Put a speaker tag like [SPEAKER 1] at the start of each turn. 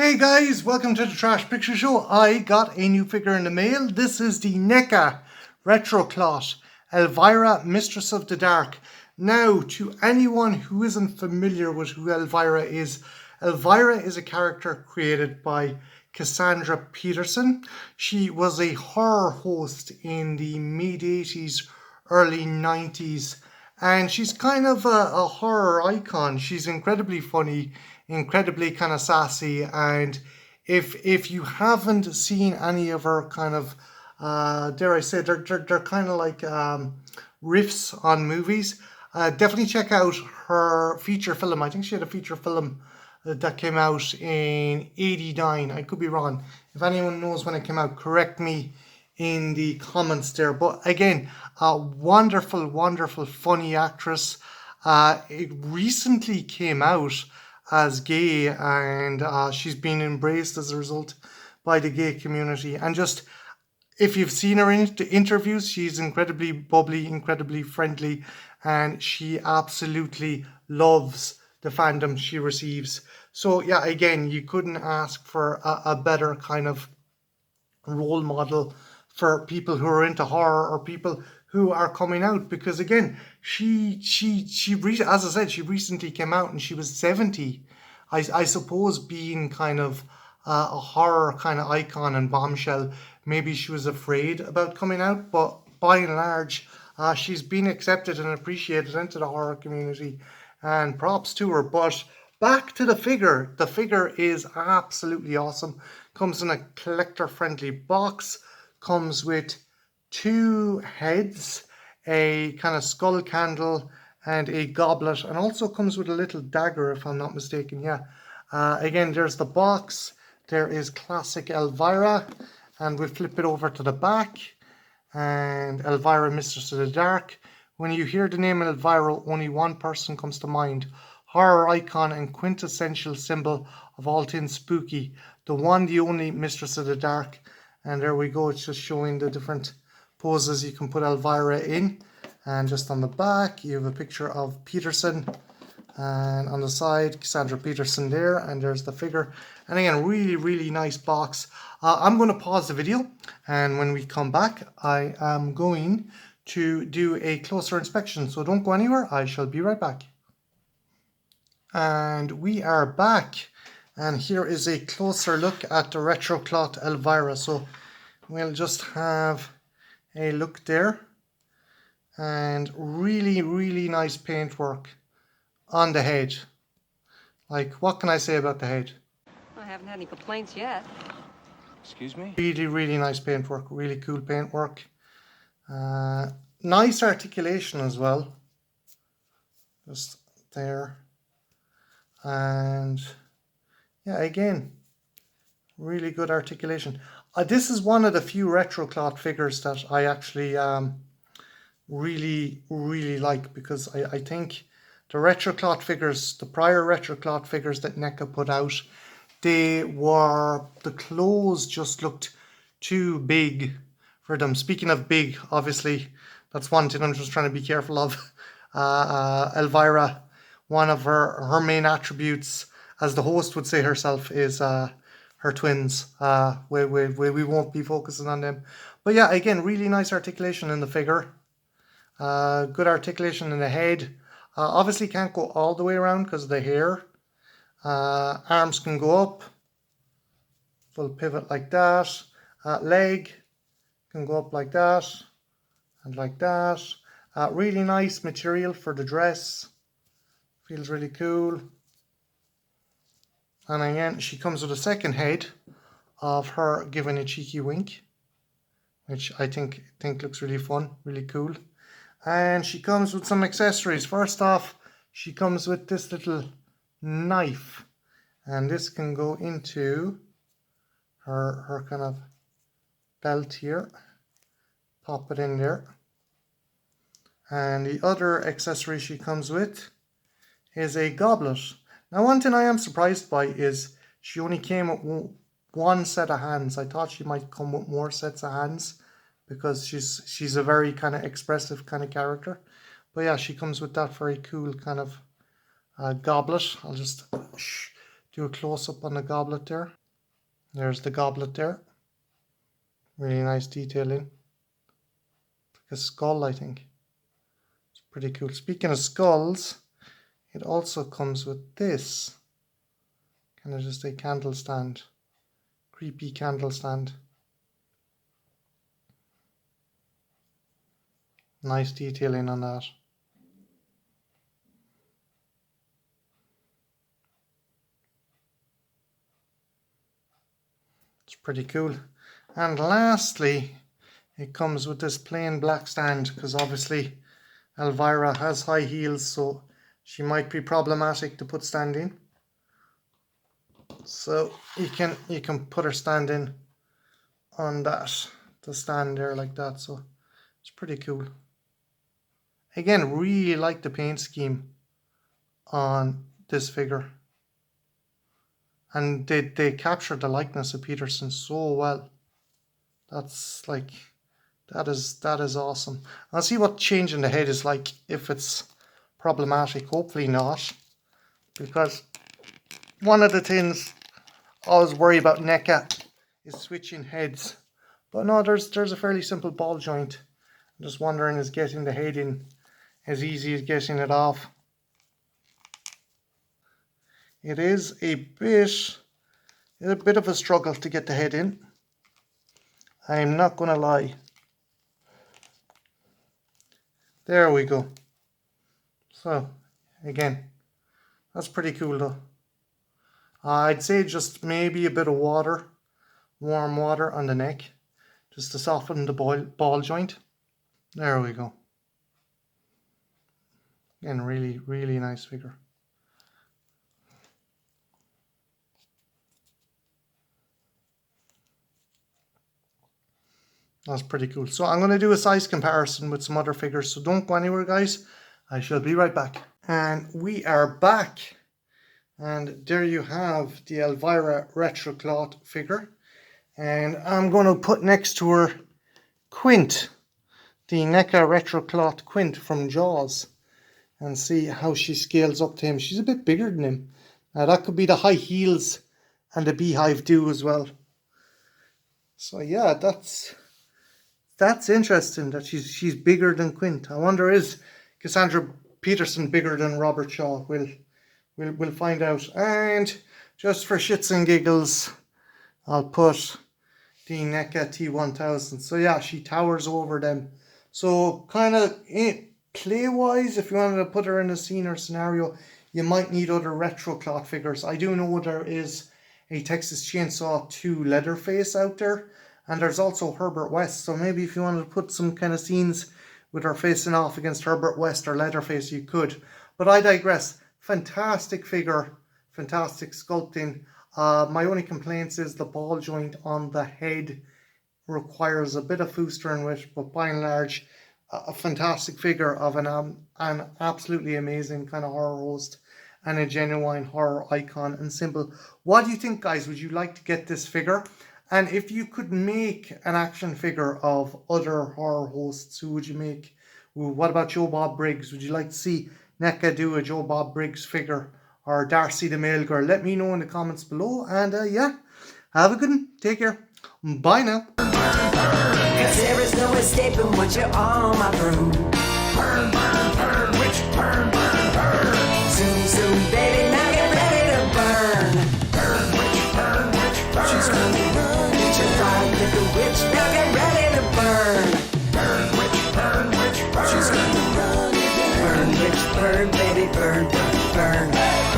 [SPEAKER 1] Hey guys, welcome to the Trash Picture Show. I got a new figure in the mail. This is the NECA Retro Clot Elvira, Mistress of the Dark. Now, to anyone who isn't familiar with who Elvira is a character created by Cassandra Peterson. She was a horror host in the mid-80s, early 90s, and she's kind of a horror icon. She's incredibly funny, incredibly kind of sassy, and if you haven't seen any of her kind of dare I say, they're kind of like riffs on movies, definitely check out her feature film. I think she had a feature film that came out in '89. I could be wrong. If anyone knows when it came out, correct me in the comments there. But again, a wonderful, funny actress. It recently came out as gay, and she's been embraced as a result by the gay community. And just, if you've seen her in the interviews, she's incredibly bubbly, incredibly friendly, and she absolutely loves the fandom she receives. So yeah, again, you couldn't ask for a better kind of role model for people who are into horror or people who are coming out, because again, as I said, she recently came out and she was 70. I suppose, being kind of a horror kind of icon and bombshell, maybe she was afraid about coming out, but by and large, she's been accepted and appreciated into the horror community, and props to her. But back to the figure. The figure is absolutely awesome. Comes in a collector-friendly box. Comes with two heads, a kind of skull candle, and a goblet, and also comes with a little dagger, if I'm not mistaken. Yeah. Again, there's the box. There is classic Elvira, and we flip it over to the back, and Elvira, Mistress of the Dark. When you hear the name Elvira, only one person comes to mind: horror icon and quintessential symbol of all things spooky, the one, the only Mistress of the Dark. And there we go. It's just showing the different poses you can put Elvira in. And just on the back, you have a picture of Peterson, and on the side, Cassandra Peterson there, and there's the figure. And again, really nice box. I'm going to pause the video, and when we come back, I am going to do a closer inspection. So don't go anywhere. I shall be right back. And we are back, and here is a closer look at the Retro Clot Elvira. So we'll just have a look there. And really nice paintwork on the head. Like, what can I say about the head?
[SPEAKER 2] I haven't had any complaints yet.
[SPEAKER 3] Excuse me?
[SPEAKER 1] Really nice paintwork. Really cool paintwork. Nice articulation as well. Just there. And yeah, again, really good articulation. This is one of the few Retro Clot figures that I actually really like, because I think the Retro Clot figures, the prior Retro Clot figures that NECA put out, the clothes just looked too big for them. Speaking of big, obviously, that's one thing I'm just trying to be careful of. Elvira, one of her main attributes, as the host would say herself, is her twins. We won't be focusing on them. But yeah, again, really nice articulation in the figure. Good articulation in the head. Obviously can't go all the way around because of the hair. Arms can go up. Full pivot like that. Leg can go up like that. And like that. Really nice material for the dress. Feels really cool. And again, she comes with a second head of her giving a cheeky wink, which I think looks really fun, really cool. And she comes with some accessories. First off, she comes with this little knife, and this can go into her kind of belt here. Pop it in there. And the other accessory she comes with is a goblet. Now, one thing I am surprised by is she only came with one set of hands. I thought she might come with more sets of hands, because she's a very kind of expressive kind of character. But yeah, she comes with that very cool kind of goblet. I'll just do a close-up on the goblet there. There's the goblet there. Really nice detailing. Like a skull, I think. It's pretty cool. Speaking of skulls, it also comes with this. Kind of just a candle stand. Creepy candle stand. Nice detailing on that. It's pretty cool. And lastly, it comes with this plain black stand, because obviously Elvira has high heels, so she might be problematic to put stand in. So you can put her stand in on that, the stand there like that. So it's pretty cool. Again, really like the paint scheme on this figure. And they captured the likeness of Peterson so well. That's like, that is awesome. I'll see what changing the head is like, if it's problematic. Hopefully not, because one of the things I always worry about NECA is switching heads. But no, there's a fairly simple ball joint. I'm just wondering, is getting the head in as easy as getting it off? It is a bit of a struggle to get the head in. I'm not gonna lie. There we go. So again, that's pretty cool though. I'd say just maybe a bit of water, warm water on the neck, just to soften the ball joint. There we go. Again, really, really nice figure. That's pretty cool. So I'm going to do a size comparison with some other figures. So don't go anywhere, guys. I shall be right back. And we are back. And there you have the Elvira retro cloth figure. And I'm going to put next to her Quint, the NECA retro cloth Quint from Jaws, and see how she scales up to him. She's a bit bigger than him. Now that could be the high heels and the beehive do as well. So yeah, that's interesting that she's bigger than Quint. I wonder, is Cassandra Peterson bigger than Robert Shaw? We'll find out. And just for shits and giggles, I'll put the NECA T1000. So yeah, she towers over them. So kind of play-wise, if you wanted to put her in a scene or scenario, you might need other retro cloth figures. I do know there is a Texas Chainsaw 2 Leatherface out there. And there's also Herbert West. So maybe if you wanted to put some kind of scenes with her facing off against Herbert West or Leatherface, you could. But I digress. Fantastic figure. Fantastic sculpting. My only complaints is the ball joint on the head requires a bit of foostering with, but by and large, a fantastic figure of an absolutely amazing kind of horror host and a genuine horror icon and symbol. What do you think, guys? Would you like to get this figure? And if you could make an action figure of other horror hosts, who would you make? What about Joe Bob Briggs? Would you like to see NECA do a Joe Bob Briggs figure? Or Darcy the Mail Girl? Let me know in the comments below. And yeah, have a good one. Take care. Bye now.
[SPEAKER 4] 'Cause there is no escaping what you're on my broom. Burn, burn, burn, witch, burn, burn, burn. Soon, soon, baby, now get ready to burn. Burn, witch, burn, witch, burn. She's gonna run, get your ride, little witch, now get ready to burn. Burn, witch, burn, witch, burn. She's gonna run, burn, witch, burn, baby, burn, burn, burn.